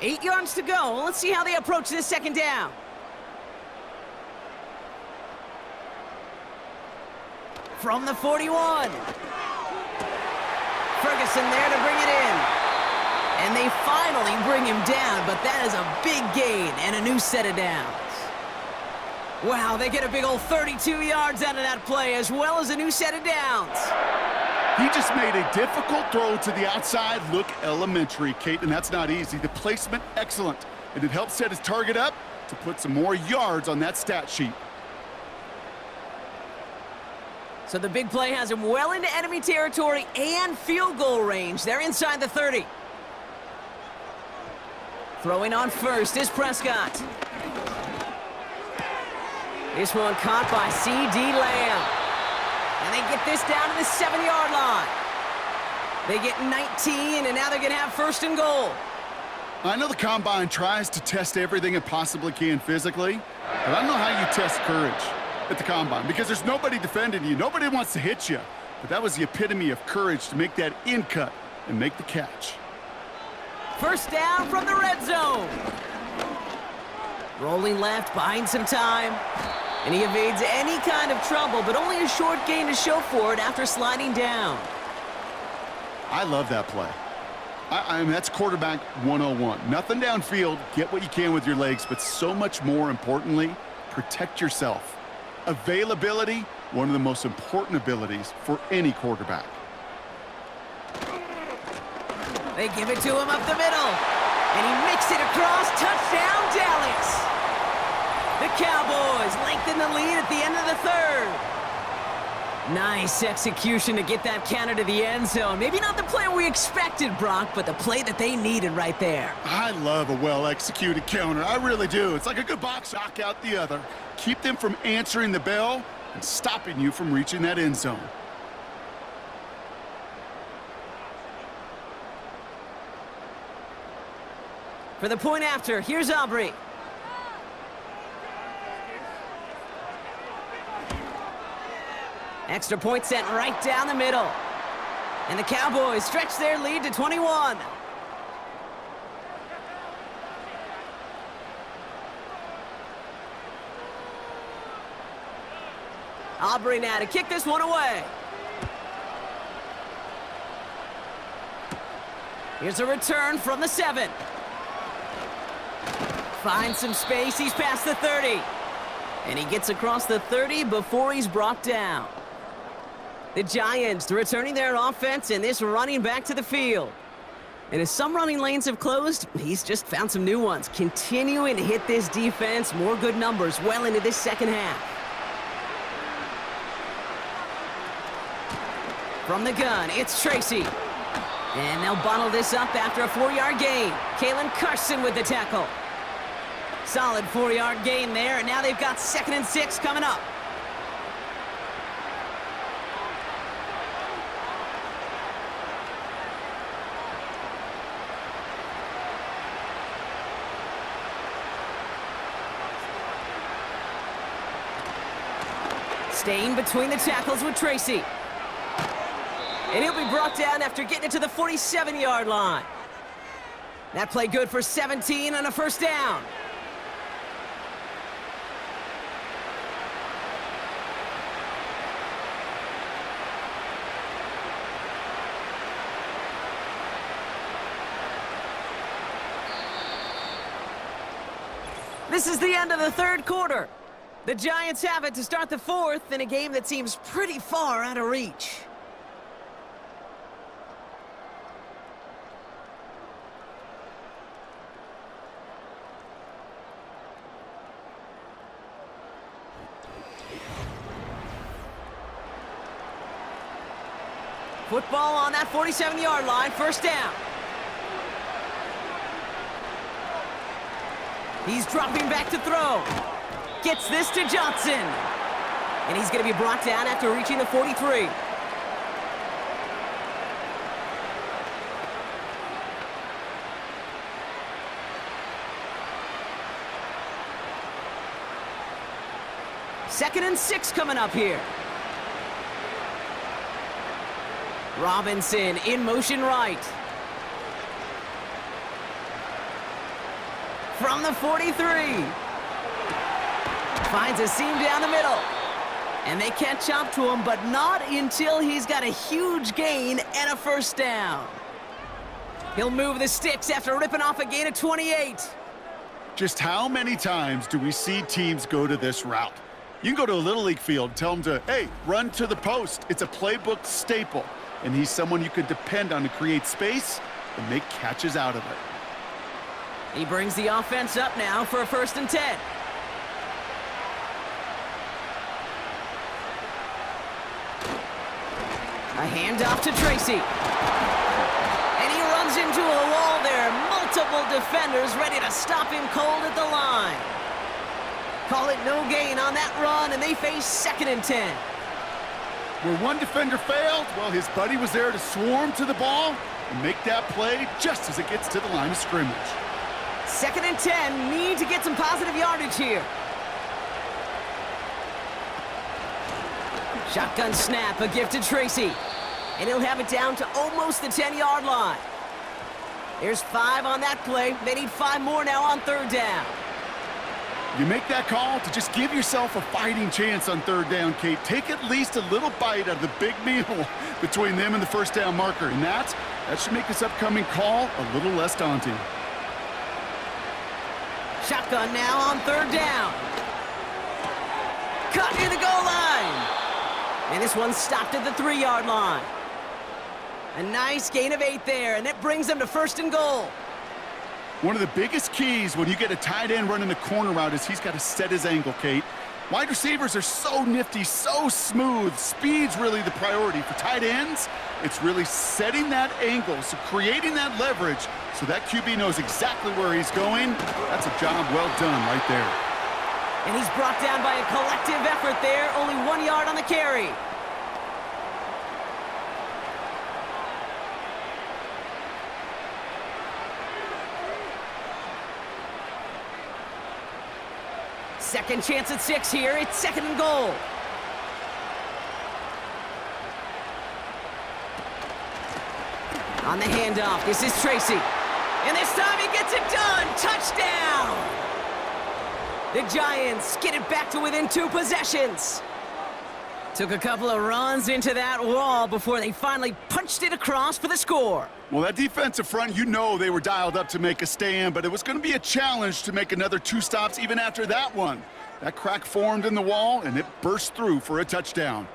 Eight yards to go. Let's see how they approach this 2nd down. From the 41. Ferguson there to bring it in. And they finally bring him down, but that is a big gain and a new set of downs. Wow, they get a big old 32 yards out of that play, as well as a new set of downs. He just made a difficult throw to the outside look elementary, Kate, and that's not easy. The placement, excellent. And it helped set his target up to put some more yards on that stat sheet. So the big play has him well into enemy territory and field goal range. They're inside the 30. Throwing on first is Prescott. This one caught by C.D. Lamb. And they get this down to the 7-yard line. They get 19, and now they're going to have first and goal. I know the Combine tries to test everything it possibly can physically, but I don't know how you test courage at the Combine, because there's nobody defending you. Nobody wants to hit you. But that was the epitome of courage to make that in cut and make the catch. First down from the red zone. Rolling left, buying some time. And he evades any kind of trouble, but only a short gain to show for it after sliding down. I love that play. I mean, that's quarterback 101. Nothing downfield, get what you can with your legs, but so much more importantly, protect yourself. Availability, one of the most important abilities for any quarterback. They give it to him up the middle. And he makes it across. Touchdown, Dallas. The Cowboys lengthen the lead at the end of the third. Nice execution to get that counter to the end zone. Maybe not the play we expected, Brock, but the play that they needed right there. I love a well-executed counter. I really do. It's like a good box, knock out the other. Keep them from answering the bell and stopping you from reaching that end zone. For the point after, here's Aubrey. Extra point sent right down the middle. And the Cowboys stretch their lead to 21. Aubrey now to kick this one away. Here's a return from the 7. Finds some space, he's past the 30. And he gets across the 30 before he's brought down. The Giants returning their offense and this running back to the field. And as some running lanes have closed, he's just found some new ones. Continuing to hit this defense, more good numbers well into this second half. From the gun, it's Tracy. And they'll bottle this up after a 4-yard gain. Kalen Carson with the tackle. Solid 4-yard gain there, and now they've got 2nd and 6 coming up. Staying between the tackles with Tracy. And he'll be brought down after getting it to the 47-yard line. That play good for 17 on a first down. This is the end of the third quarter. The Giants have it to start the fourth in a game that seems pretty far out of reach. Football on that 47-yard line, first down. He's dropping back to throw. Gets this to Jaxson. And he's going to be brought down after reaching the 43. Second and 6 coming up here. Robinson in motion right. From the 43. Finds a seam down the middle. And they catch up to him, but not until he's got a huge gain and a first down. He'll move the sticks after ripping off a gain of 28. Just how many times do we see teams go to this route? You can go to a Little League field, tell them to, hey, run to the post. It's a playbook staple, and he's someone you could depend on to create space and make catches out of it. He brings the offense up now for a 1st and 10. A handoff to Tracy. And he runs into a wall there. Multiple defenders ready to stop him cold at the line. Call it no gain on that run, and they face 2nd and 10. Where one defender failed, well, his buddy was there to swarm to the ball and make that play just as it gets to the line of scrimmage. 2nd and 10, need to get some positive yardage here. Shotgun snap, a gift to Tracy. And he'll have it down to almost the 10-yard line. There's 5 on that play. They need 5 more now on 3rd down. You make that call to just give yourself a fighting chance on 3rd down, Kate. Take at least a little bite out of the big meal between them and the 1st down marker. And that should make this upcoming call a little less daunting. Shotgun now on 3rd down. Cut near the goal line. And this one stopped at the 3-yard line. A nice gain of 8 there, and it brings them to 1st and goal. One of the biggest keys when you get a tight end running the corner route is he's got to set his angle, Kate. Wide receivers are so nifty, so smooth. Speed's really the priority. For tight ends, it's really setting that angle, so creating that leverage so that QB knows exactly where he's going. That's a job well done right there. And he's brought down by a collective effort there. Only 1 yard on the carry. Second chance at 6 here. It's 2nd and goal. On the handoff, this is Tracy. And this time he gets it done. Touchdown! The Giants get it back to within 2 possessions. Took a couple of runs into that wall before they finally punched it across for the score. Well, that defensive front, you know they were dialed up to make a stand, but it was going to be a challenge to make another 2 stops even after that one. That crack formed in the wall, and it burst through for a touchdown.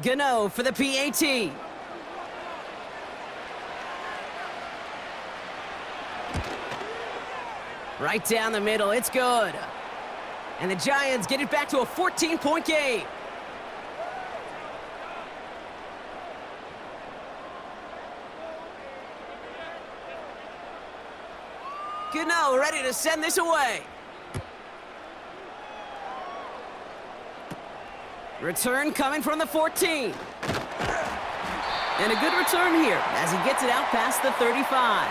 Gano for the PAT. Right down the middle, it's good. And the Giants get it back to a 14-point game. Gano ready to send this away. Return coming from the 14. And a good return here as he gets it out past the 35.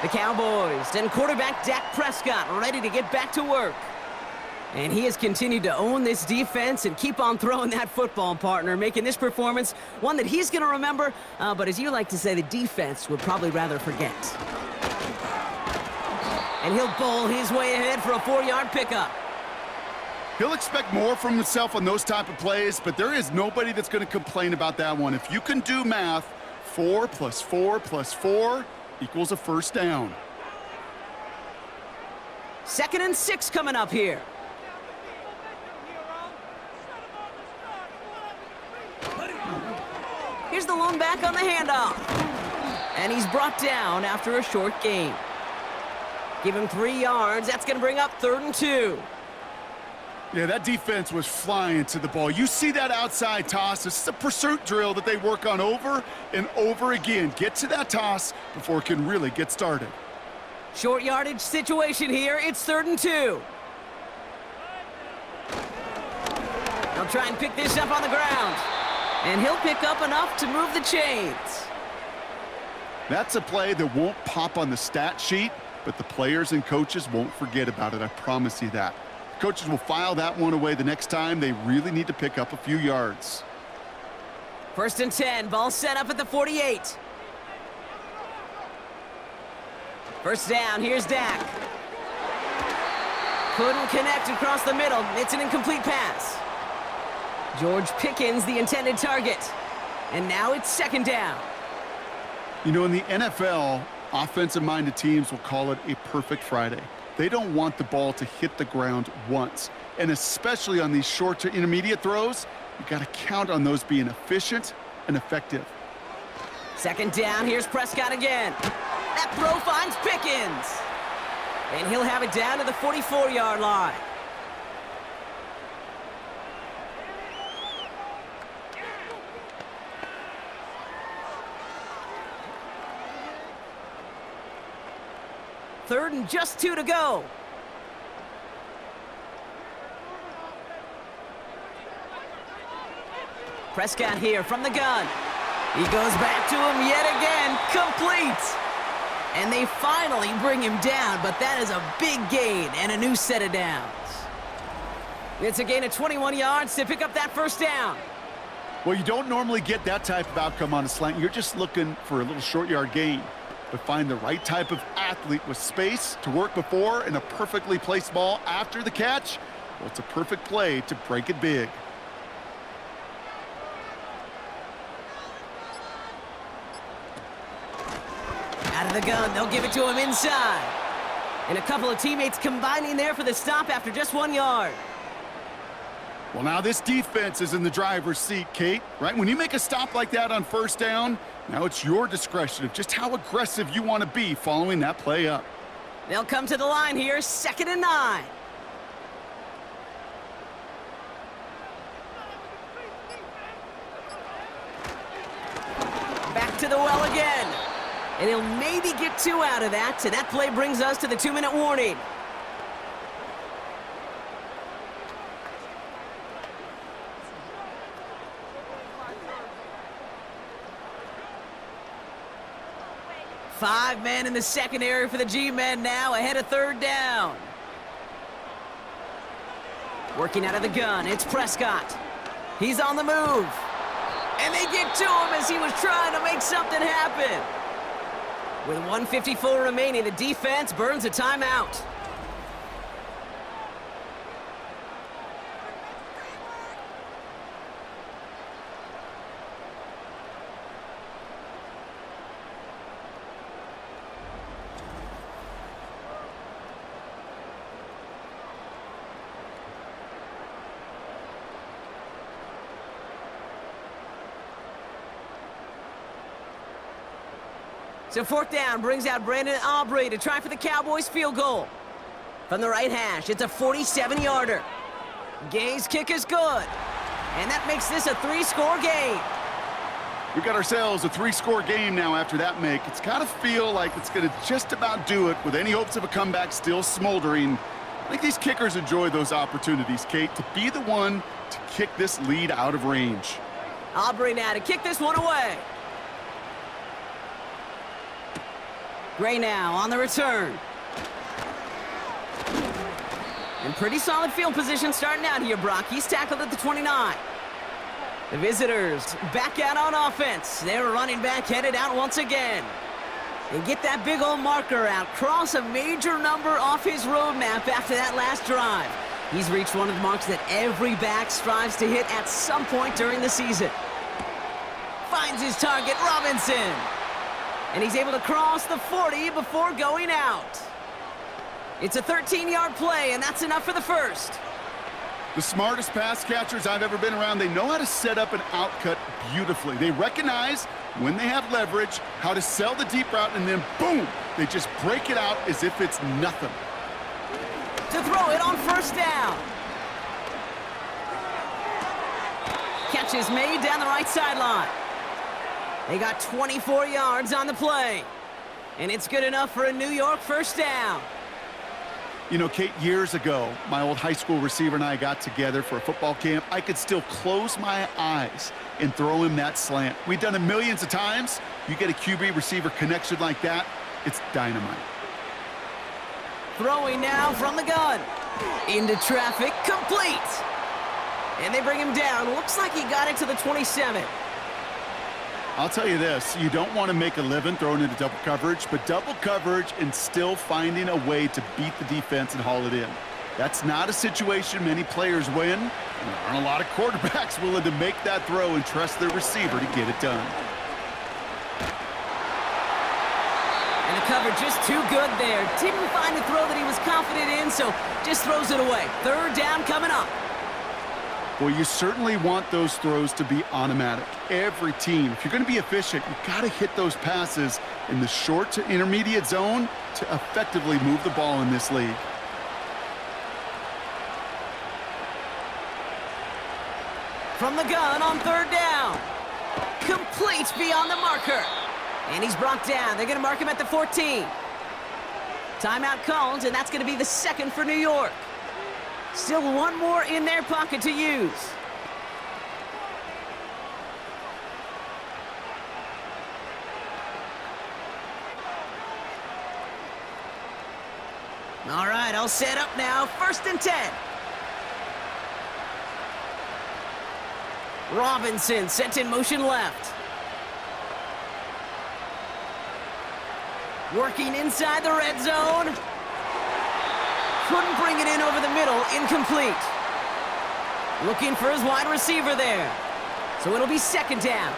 The Cowboys and quarterback Dak Prescott ready to get back to work. And he has continued to own this defense and keep on throwing that football, partner, making this performance one that he's going to remember, but as you like to say, the defense would probably rather forget. And he'll bowl his way ahead for a 4-yard pickup. He'll expect more from himself on those type of plays, but there is nobody that's going to complain about that one. If you can do math, 4 + 4 + 4 equals a 1st down. 2nd and 6 coming up here. Here's the lone back on the handoff. And he's brought down after a short gain. Give him 3 yards. That's going to bring up 3rd and 2. Yeah, that defense was flying to the ball. You see that outside toss. This is a pursuit drill that they work on over and over again. Get to that toss before it can really get started. Short yardage situation here. It's 3rd and 2. They'll try and pick this up on the ground. And he'll pick up enough to move the chains. That's a play that won't pop on the stat sheet, but the players and coaches won't forget about it. I promise you that. Coaches will file that one away the next time. They really need to pick up a few yards. 1st and 10. Ball set up at the 48. 1st down. Here's Dak. Couldn't connect across the middle. It's an incomplete pass. George Pickens, the intended target. And now it's second down. You know, in the NFL, offensive-minded teams will call it a perfect Friday. They don't want the ball to hit the ground once. And especially on these short to intermediate throws, you got to count on those being efficient and effective. Second down, here's Prescott again. That throw finds Pickens. And he'll have it down to the 44-yard line. Third and just 2 to go. Prescott here from the gun. He goes back to him yet again, complete. And they finally bring him down, but that is a big gain and a new set of downs. It's a gain of 21 yards to pick up that first down. Well, you don't normally get that type of outcome on a slant. You're just looking for a little short yard gain. But find the right type of athlete with space to work before and a perfectly placed ball after the catch, well, it's a perfect play to break it big. Out of the gun, they'll give it to him inside. And a couple of teammates combining there for the stop after just 1 yard. Well, now this defense is in the driver's seat, Kate, right? When you make a stop like that on first down, now it's your discretion of just how aggressive you want to be following that play up. They'll come to the line here, 2nd and 9. Back to the well again. And he'll maybe get 2 out of that, so that play brings us to the 2-minute warning. Five men in the secondary for the G-men now, ahead of third down. Working out of the gun, it's Prescott. He's on the move. And they get to him as he was trying to make something happen. With 1:54 remaining, the defense burns a timeout. So fourth down brings out Brandon Aubrey to try for the Cowboys field goal. From the right hash, it's a 47-yarder. Gay's kick is good. And that makes this a 3-score game. We've got ourselves a 3-score game now after that make. It's got to feel like it's going to just about do it with any hopes of a comeback still smoldering. I think these kickers enjoy those opportunities, Kate, to be the one to kick this lead out of range. Aubrey now to kick this one away. Gray now on the return. And pretty solid field position starting out here, Brock. He's tackled at the 29. The visitors back out on offense. Their running back headed out once again. They get that big old marker out. Cross a major number off his roadmap after that last drive. He's reached one of the marks that every back strives to hit at some point during the season. Finds his target, Robinson. And he's able to cross the 40 before going out. It's a 13-yard play, and that's enough for the first. The smartest pass catchers I've ever been around, they know how to set up an outcut beautifully. They recognize when they have leverage, how to sell the deep route, and then boom, they just break it out as if it's nothing. To throw it on first down. Catch is made down the right sideline. They got 24 yards on the play. And it's good enough for a New York first down. You know, Kate, years ago, my old high school receiver and I got together for a football camp. I could still close my eyes and throw him that slant. We've done it millions of times. You get a QB receiver connection like that, it's dynamite. Throwing now from the gun. Into traffic, complete. And they bring him down. Looks like he got it to the 27. I'll tell you this, you don't want to make a living throwing into double coverage, but double coverage and still finding a way to beat the defense and haul it in. That's not a situation many players win. And there aren't a lot of quarterbacks willing to make that throw and trust their receiver to get it done. And the cover just too good there. Didn't find the throw that he was confident in, so just throws it away. Third down coming up. Well, you certainly want those throws to be automatic. Every team, if you're going to be efficient, you've got to hit those passes in the short to intermediate zone to effectively move the ball in this league. From the gun on third down. Complete beyond the marker. And he's brought down. They're going to mark him at the 14. Timeout called, and that's going to be the second for New York. Still one more in their pocket to use. All right, all set up now. 1st and 10. Robinson sent in motion left. Working inside the red zone. Couldn't bring it in over the middle. Incomplete. Looking for his wide receiver there. So it'll be 2nd down.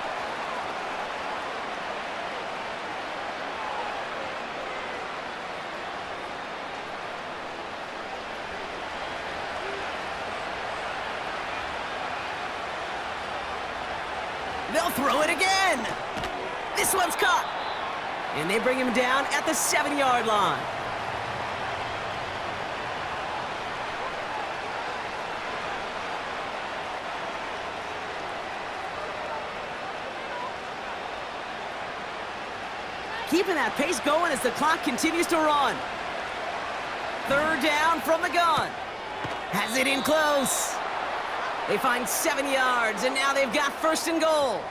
They'll throw it again. This one's caught. And they bring him down at the 7-yard line. Keeping that pace going as the clock continues to run. 3rd down from the gun. Has it in close. They find 7 yards, and now they've got 1st and goal.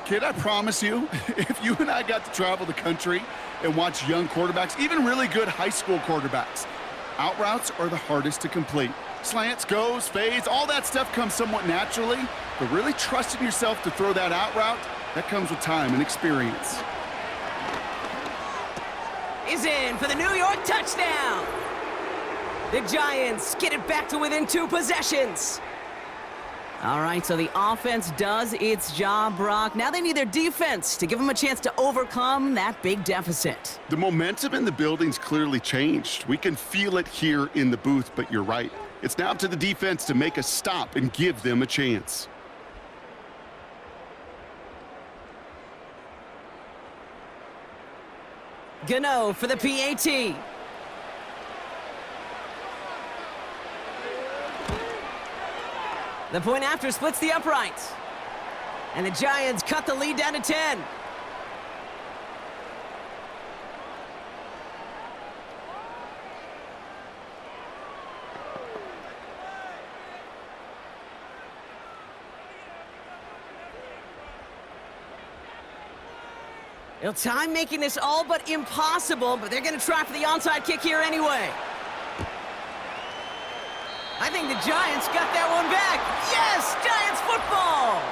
Kid, I promise you, if you and I got to travel the country and watch young quarterbacks, even really good high school quarterbacks, out routes are the hardest to complete. Slants, goes, fades, all that stuff comes somewhat naturally, but really trusting yourself to throw that out route, that comes with time and experience. Is in for the New York touchdown. The Giants get it back to within 2 possessions. All right, so the offense does its job, Brock. Now they need their defense to give them a chance to overcome that big deficit. The momentum in the building's clearly changed. We can feel it here in the booth, but you're right. It's now up to the defense to make a stop and give them a chance. Gano for the PAT. The point after splits the uprights. And the Giants cut the lead down to 10. It'll time making this all but impossible, but they're going to try for the onside kick here anyway. I think the Giants got that one back. Yes, Giants football!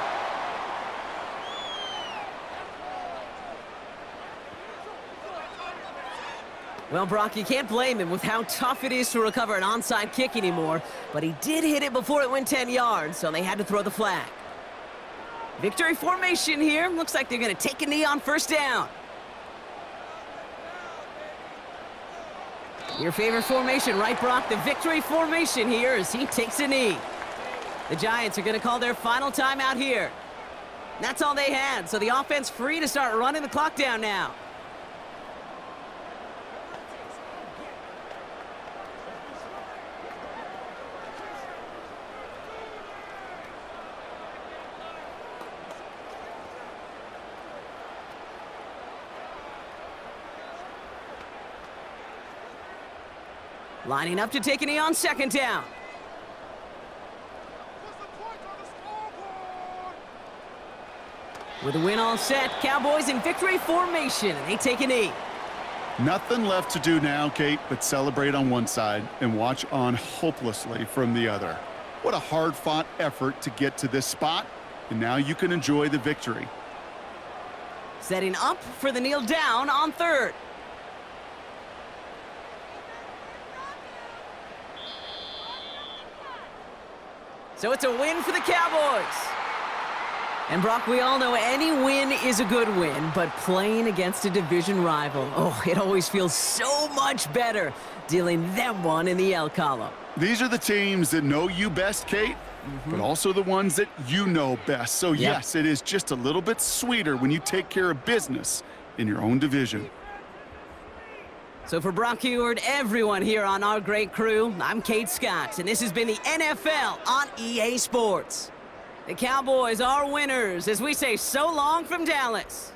Well, Brock, you can't blame him with how tough it is to recover an onside kick anymore, but he did hit it before it went 10 yards, so they had to throw the flag. Victory formation here. Looks like they're going to take a knee on 1st down. Your favorite formation, right, Brock? The victory formation here as he takes a knee. The Giants are going to call their final timeout here. That's all they had, so the offense free to start running the clock down now. Lining up to take a knee on 2nd down. With the win all set, Cowboys in victory formation, and they take a knee. Nothing left to do now, Kate, but celebrate on one side and watch on hopelessly from the other. What a hard-fought effort to get to this spot, and now you can enjoy the victory. Setting up for the kneel down on 3rd. So it's a win for the Cowboys. And Brock, we all know any win is a good win, but playing against a division rival, oh, it always feels so much better dealing them one in the L column. These are the teams that know you best, Kate, but also the ones that you know best. So, yes, it is just a little bit sweeter when you take care of business in your own division. So for Brock Ewart, everyone here on our great crew, I'm Kate Scott, and this has been the NFL on EA Sports. The Cowboys are winners as we say so long from Dallas.